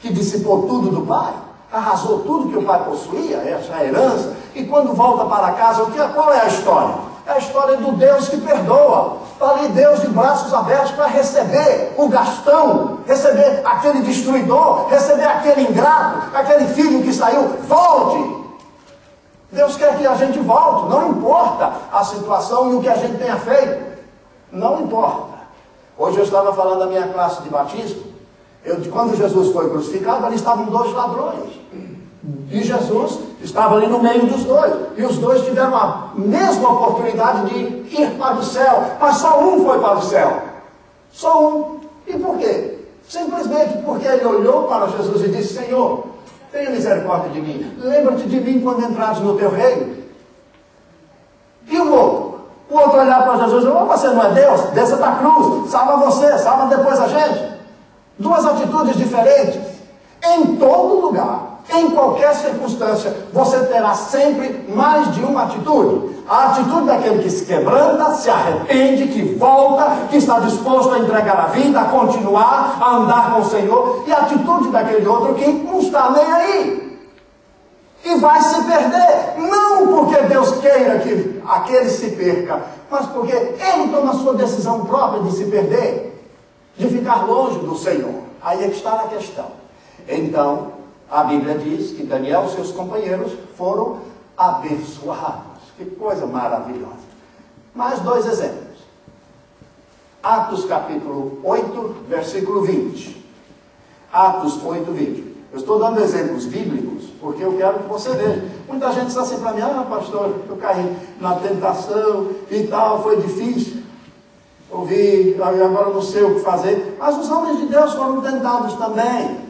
que dissipou tudo do pai, arrasou tudo que o pai possuía, essa herança, e quando volta para casa, qual é a história? É a história do Deus que perdoa. Está ali Deus de braços abertos para receber o gastão, receber aquele destruidor, receber aquele ingrato, aquele filho que saiu. Volte! Deus quer que a gente volte, não importa a situação e o que a gente tenha feito, não importa. Hoje eu estava falando da minha classe de batismo, quando Jesus foi crucificado, ali estavam 2 ladrões. E Jesus estava ali no meio dos dois. E os dois tiveram a mesma oportunidade de ir para o céu. Mas só um foi para o céu. Só um. E por quê? Simplesmente porque ele olhou para Jesus e disse: Senhor, tenha misericórdia de mim. Lembra-te de mim quando entrares no teu reino. E o outro? O outro olhar para Jesus e falou: você não é Deus? Desça da cruz. Salva você, salva depois a gente. 2 atitudes diferentes. Em todo lugar, em qualquer circunstância, você terá sempre mais de uma atitude. A atitude daquele que se quebranta, se arrepende, que volta, que está disposto a entregar a vida, a continuar, a andar com o Senhor. E a atitude daquele outro que não está nem aí. E vai se perder. Não porque Deus queira que aquele se perca, mas porque ele toma a sua decisão própria de se perder, de ficar longe do Senhor. Aí é que está a questão. Então, a Bíblia diz que Daniel e seus companheiros foram abençoados. Que coisa maravilhosa. Mais 2 exemplos. Atos capítulo 8, versículo 20. Atos 8, 20. Eu estou dando exemplos bíblicos porque eu quero que você veja. Muita gente diz assim para mim: pastor, eu caí na tentação e tal, foi difícil. Ouvi, agora não sei o que fazer. Mas os homens de Deus foram tentados também.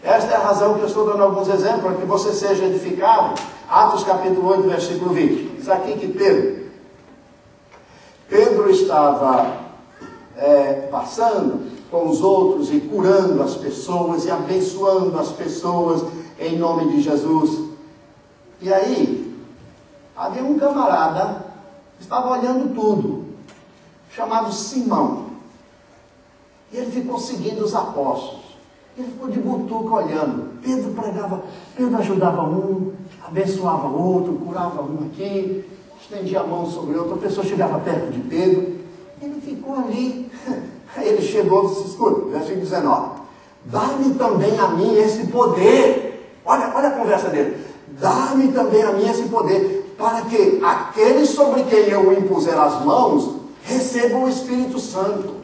Esta é a razão que eu estou dando alguns exemplos, para que você seja edificado. Atos capítulo 8, versículo 20. Diz aqui que Pedro estava passando com os outros e curando as pessoas e abençoando as pessoas em nome de Jesus. E aí, havia um camarada que estava olhando tudo, chamado Simão. E ele ficou seguindo os apóstolos. Ele ficou de butuca olhando. Pedro pregava, Pedro ajudava um, abençoava outro, curava um aqui, estendia a mão sobre outro, a pessoa chegava perto de Pedro. Ele ficou ali. Aí ele chegou e disse: escuta, versículo 19. Dá-me também a mim esse poder. Olha a conversa dele. Dá-me também a mim esse poder, para que aqueles sobre quem eu impuser as mãos recebam o Espírito Santo.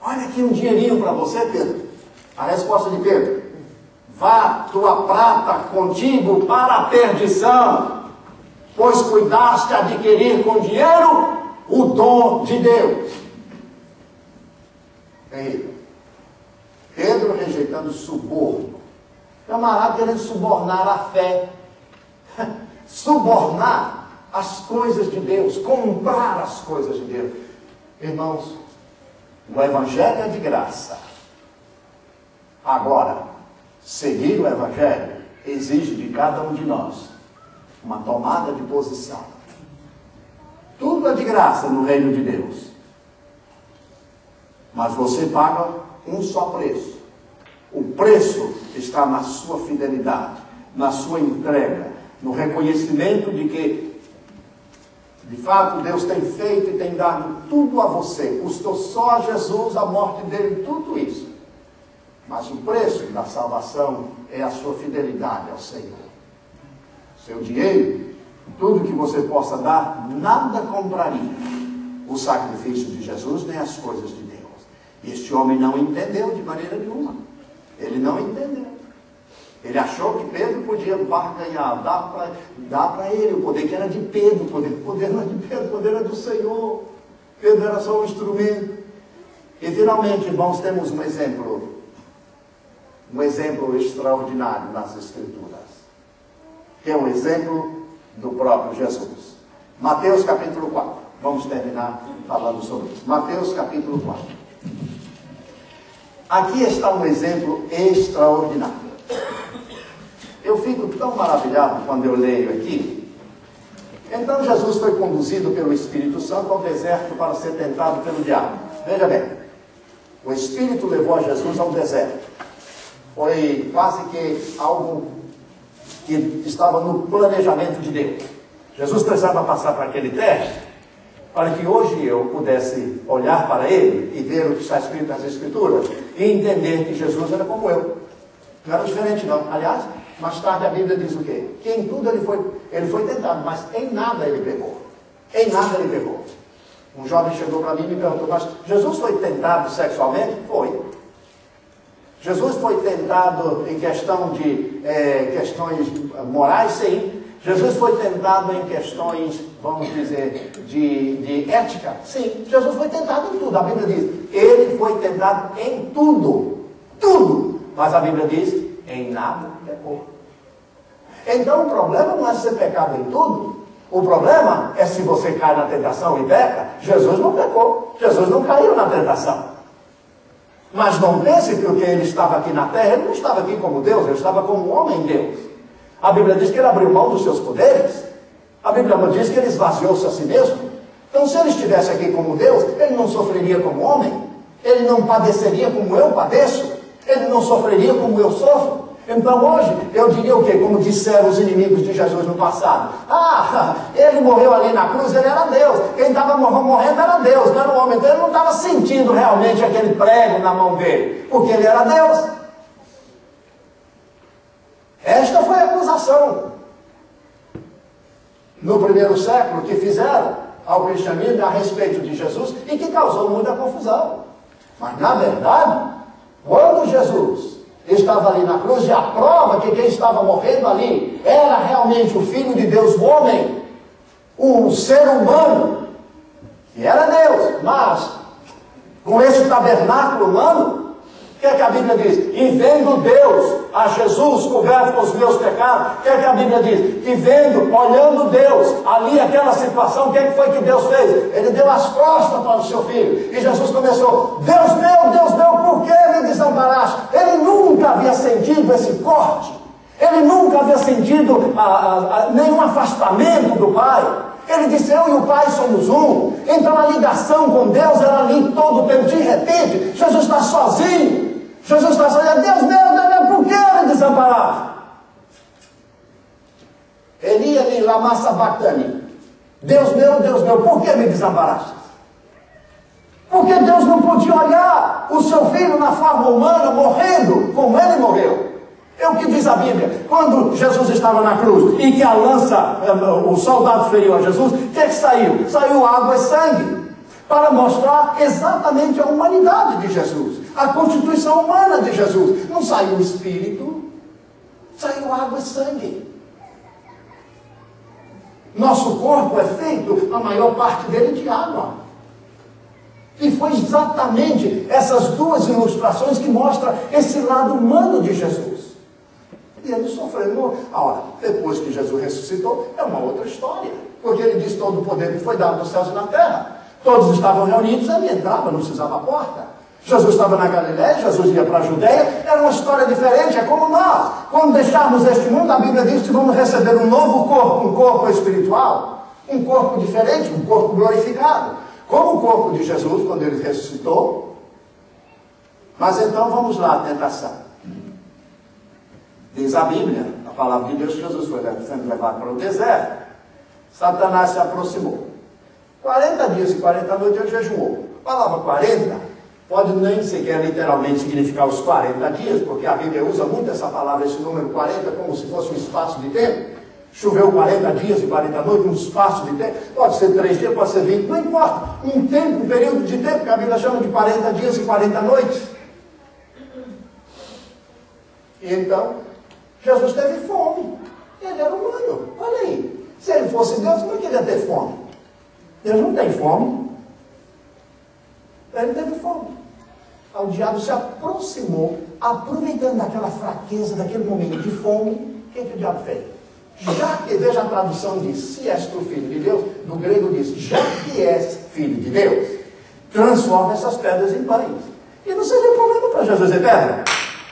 Olha aqui um dinheirinho para você, Pedro. A resposta de Pedro: vá tua prata contigo para a perdição, pois cuidaste adquirir com dinheiro o dom de Deus. Aí, Pedro rejeitando suborno. Camarada querendo subornar a fé, subornar as coisas de Deus, comprar as coisas de Deus. Irmãos, o Evangelho é de graça. Agora, seguir o Evangelho exige de cada um de nós uma tomada de posição. Tudo é de graça no reino de Deus. Mas você paga um só preço. O preço está na sua fidelidade, na sua entrega, no reconhecimento de que, de fato, Deus tem feito e tem dado tudo a você. Custou só a Jesus, a morte dele, tudo isso. Mas o preço da salvação é a sua fidelidade ao Senhor. Seu dinheiro, tudo que você possa dar, nada compraria o sacrifício de Jesus, nem as coisas de Deus. Este homem não entendeu de maneira nenhuma. Ele não entendeu. Ele achou que Pedro podia barganhar, dar para ele o poder que era de Pedro. O poder não é de Pedro, o poder era do Senhor. Pedro era só um instrumento. E finalmente, irmãos, temos um exemplo extraordinário nas Escrituras, que é um exemplo do próprio Jesus. Mateus capítulo 4. Vamos terminar falando sobre isso. Mateus capítulo 4. Aqui está um exemplo extraordinário. Eu fico tão maravilhado quando eu leio aqui. Então Jesus foi conduzido pelo Espírito Santo ao deserto para ser tentado pelo diabo. Veja bem, o Espírito levou a Jesus ao deserto, Foi quase que algo que estava no planejamento de Deus. Jesus precisava passar para aquele teste, para que hoje eu pudesse olhar para ele e ver o que está escrito nas Escrituras e entender que Jesus era como eu. Não era diferente não. Aliás, mais tarde a Bíblia diz o quê? Que em tudo ele foi tentado, mas em nada ele pecou. Em nada ele pecou. Um jovem chegou para mim e me perguntou, mas Jesus foi tentado sexualmente? Foi. Jesus foi tentado em questão de questões morais? Sim. Jesus foi tentado em questões, vamos dizer, de ética? Sim. Jesus foi tentado em tudo. A Bíblia diz, ele foi tentado em tudo. Tudo. Mas a Bíblia diz, em nada pecou. Então o problema não é ser pecado em tudo. O problema é se você cai na tentação e peca. Jesus não pecou. Jesus não caiu na tentação. Mas não pense que porque ele estava aqui na terra, ele não estava aqui como Deus, ele estava como homem Deus. A Bíblia diz que ele abriu mão dos seus poderes. A Bíblia diz que ele esvaziou-se a si mesmo. Então se ele estivesse aqui como Deus, ele não sofreria como homem. Ele não padeceria como eu padeço. Ele não sofreria como eu sofro. Então hoje, eu diria o quê? Como disseram os inimigos de Jesus no passado. Ele morreu ali na cruz, ele era Deus. Quem estava morrendo era Deus, não era o homem. Então ele não estava sentindo realmente aquele prego na mão dele, porque ele era Deus. Esta foi a acusação no primeiro século que fizeram ao cristianismo a respeito de Jesus e que causou muita confusão. Mas na verdade, quando Jesus estava ali na cruz, e a prova que quem estava morrendo ali era realmente o Filho de Deus, o homem, o ser humano, que era Deus, mas com esse tabernáculo humano, o que é que a Bíblia diz? E vendo Deus a Jesus coberto com os meus pecados, o que é que a Bíblia diz? E vendo, olhando Deus ali aquela situação, o que é que foi que Deus fez? Ele deu as costas para o seu filho. E Jesus começou, Deus meu, por que me desamparaste? Ele nunca havia sentido esse corte. Ele nunca havia sentido nenhum afastamento do Pai. Ele disse, eu e o Pai somos um. Então a ligação com Deus era ali todo o tempo. De repente, Jesus está sozinho. Jesus está sozinho. Deus meu, por que me desamparaste? Eli, lama sabachthani. Deus meu, por que me desamparaste? Porque Deus não podia olhar o seu filho na forma humana, morrendo, como ele morreu. É o que diz a Bíblia. Quando Jesus estava na cruz e que a lança, o soldado feriu a Jesus, o que é que saiu? Saiu água e sangue. Para mostrar exatamente a humanidade de Jesus. A constituição humana de Jesus. Não saiu o espírito, saiu água e sangue. Nosso corpo é feito, a maior parte dele, de água. E foi exatamente essas duas ilustrações que mostram esse lado humano de Jesus. E ele sofreu. Ora, depois que Jesus ressuscitou, é uma outra história. Porque ele diz todo o poder que foi dado nos céus e na terra. Todos estavam reunidos, ele entrava, não precisava a porta. Jesus estava na Galiléia, Jesus ia para a Judeia, era uma história diferente, é como nós. Quando deixarmos este mundo, a Bíblia diz que vamos receber um novo corpo, um corpo espiritual, um corpo diferente, um corpo glorificado. Como o corpo de Jesus, quando ele ressuscitou. Mas então vamos lá, a tentação. Diz a Bíblia, a palavra de Deus, que Jesus foi sendo levado para o deserto. Satanás se aproximou. 40 dias e 40 noites ele jejuou. A palavra 40 pode nem sequer literalmente significar os 40 dias, porque a Bíblia usa muito essa palavra, esse número 40, como se fosse um espaço de tempo. Choveu 40 dias e 40 noites, um espaço de tempo. Pode ser 3 dias, pode ser 20, não importa. Um tempo, um período de tempo, que a Bíblia chama de 40 dias e 40 noites. E então, Jesus teve fome. Ele era humano. Olha aí. Se ele fosse Deus, como é que ele ia ter fome? Deus não tem fome. Ele teve fome. O diabo se aproximou, aproveitando daquela fraqueza, daquele momento de fome. O que o diabo fez? Já que, veja a tradução diz, se és tu filho de Deus, no grego diz, já que és filho de Deus, transforma essas pedras em pães. E não seria problema para Jesus ter pedra.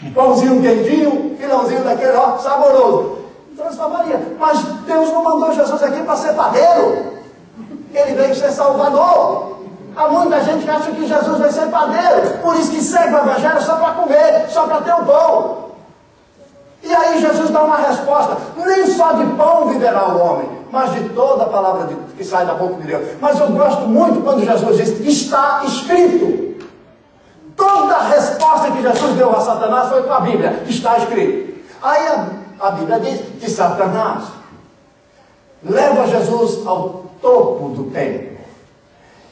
Um pãozinho quentinho, filãozinho daquele, ó, saboroso. Transformaria. Mas Deus não mandou Jesus aqui para ser padeiro. Ele veio ser salvador. Há muita gente que acha que Jesus vai ser padeiro. Por isso que segue o evangelho só para comer, só para ter o pão. E aí Jesus dá uma resposta: nem só de pão viverá o homem, mas de toda a palavra que sai da boca de Deus. Mas eu gosto muito quando Jesus diz: está escrito. Toda a resposta que Jesus deu a Satanás foi com a Bíblia: está escrito. Aí a Bíblia diz que Satanás leva Jesus ao topo do templo.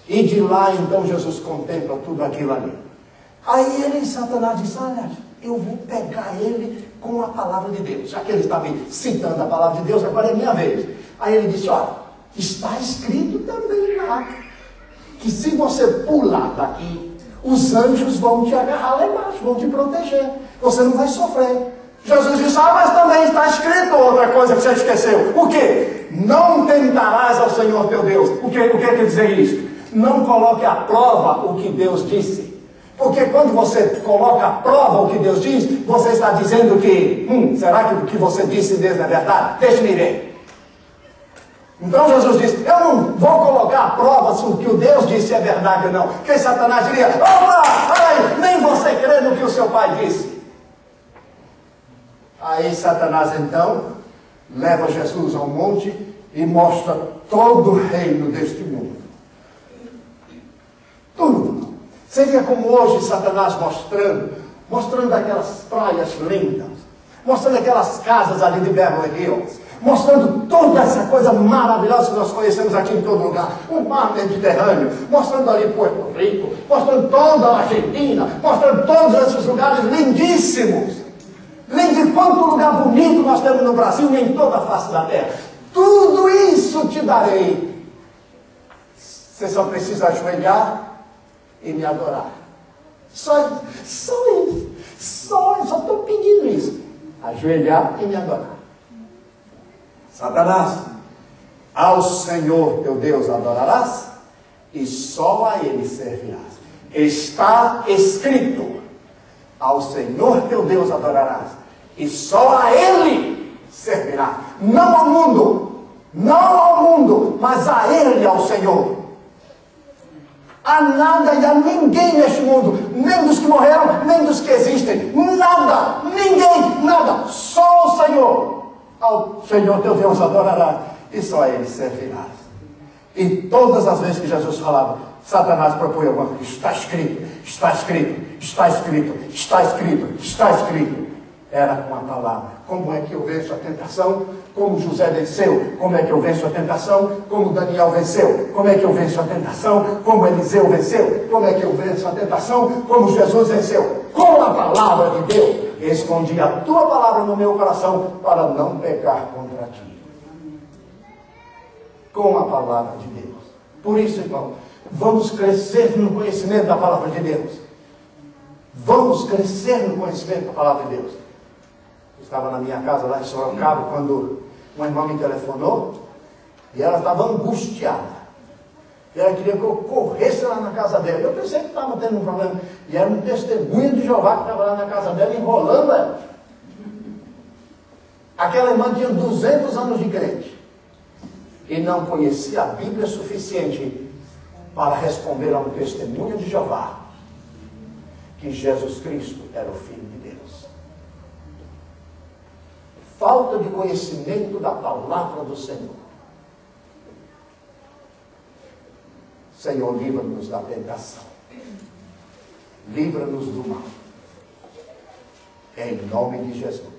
E de lá então Jesus contempla tudo aquilo ali. Aí Satanás diz: olha, eu vou pegar ele com a palavra de Deus. Já que ele está me citando a palavra de Deus, agora é minha vez. Aí ele disse: olha, está escrito também lá, que se você pular daqui, os anjos vão te agarrar lá embaixo, vão te proteger. Você não vai sofrer. Jesus disse: ah, mas também está escrito outra coisa que você esqueceu. O quê? Não tentarás ao Senhor teu Deus. O que quer dizer isso? Não coloque à prova o que Deus disse. Porque quando você coloca à prova o que Deus diz, você está dizendo que, será que o que você disse mesmo é verdade? Deixe-me ver. Então Jesus disse: eu não vou colocar à prova se o que o Deus disse é verdade ou não. Porque Satanás diria: opa, ai, nem você crê no que o seu pai disse. Aí Satanás então leva Jesus ao monte e mostra todo o reino deste mundo. Tudo. Seria como hoje Satanás mostrando aquelas praias lindas, mostrando aquelas casas ali de Beverly Hills, mostrando toda essa coisa maravilhosa que nós conhecemos aqui em todo lugar, o mar Mediterrâneo, mostrando ali Porto Rico, mostrando toda a Argentina, mostrando todos esses lugares lindíssimos. Lindo, quanto lugar bonito nós temos no Brasil e em toda a face da terra. Tudo isso te darei. Você só precisa ajoelhar e me adorar. Só isso. Só estou pedindo isso. Ajoelhar e me adorar. Satanás, ao Senhor teu Deus adorarás e só a Ele servirás. Está escrito: ao Senhor teu Deus adorarás e só a Ele servirá. Não ao mundo, mas a Ele, ao Senhor. A nada e a ninguém neste mundo, nem dos que morreram, nem dos que existem, nada, ninguém, nada, só o Senhor. Ao Senhor teu Deus adorarás e só a Ele servirás. E todas as vezes que Jesus falava, Satanás propunha alguma coisa: está escrito, está escrito, está escrito, está escrito, está escrito. Era com a palavra. Como é que eu venço a tentação? Como José venceu? Como é que eu venço a tentação? Como Daniel venceu? Como é que eu venço a tentação? Como Eliseu venceu? Como é que eu venço a tentação? Como Jesus venceu? Com a palavra de Deus. Escondi a tua palavra no meu coração para não pecar contra ti. Com a palavra de Deus. Por isso, irmão, vamos crescer no conhecimento da palavra de Deus. Vamos crescer no conhecimento da palavra de Deus. Eu estava na minha casa lá em Sorocaba quando uma irmã me telefonou e ela estava angustiada. E ela queria que eu corresse lá na casa dela. Eu pensei que estava tendo um problema. E era um testemunho de Jeová que estava lá na casa dela enrolando ela. Aquela irmã tinha 200 anos de crente e não conhecia a Bíblia suficiente para responder a um testemunho de Jeová que Jesus Cristo era o Filho de Deus. Falta de conhecimento da palavra do Senhor. Senhor, livra-nos da tentação. Livra-nos do mal. Em nome de Jesus.